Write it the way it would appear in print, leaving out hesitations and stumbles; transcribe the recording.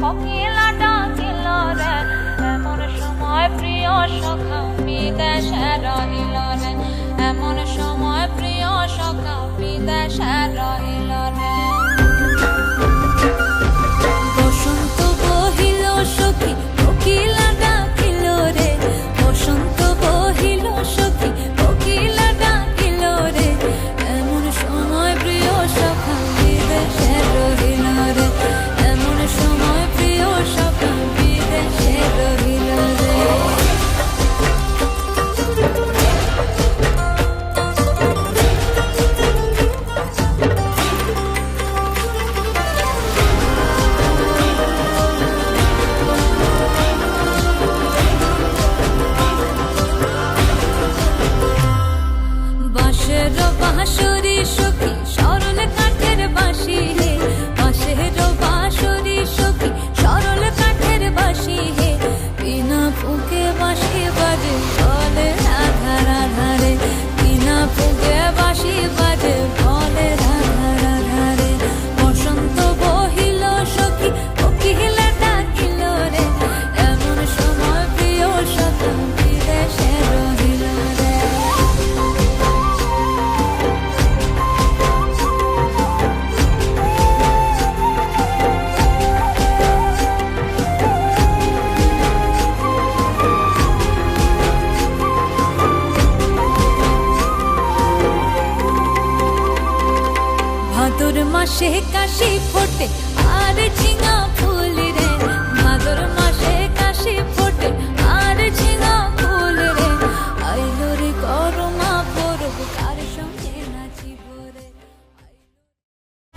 কোকিলা ডাকিল রে এমন সময় প্রিয় সখা বিদেশে রহিল রে এমন সময় প্রিয় সখা বিদেশে রহিল রে বসন্ত বহিল সখী কোকিলা ডাকিল রে বসন্ত বহিল সখী কোকিলা ডাকিল রে এমন সময় প্রিয় সখা বিদেশে রহিল রে এমন সময় প্রিয় সখা বিদেশে রহিল রে বাঁশের বাঁশরি সখী সরল কাঠের বাঁশি হে বাঁশের বাঁশরি সখী সরল কাঠের বাঁশি হে বিনা ফুঁকে বাঁশি বাজে বলে রাধা রাধা রে বিনা ফুঁকে বাঁশি বাজে বলে রাধা রাধা রে বসন্ত বহিল সখী কোকিলা ডাকিল রে এমন সময় প্রিয় সখা বিদেশে রহিল রে ভাদর মাসে কাশি ফোটে আর ঝিঙা ফুল রে ভাদর মাসে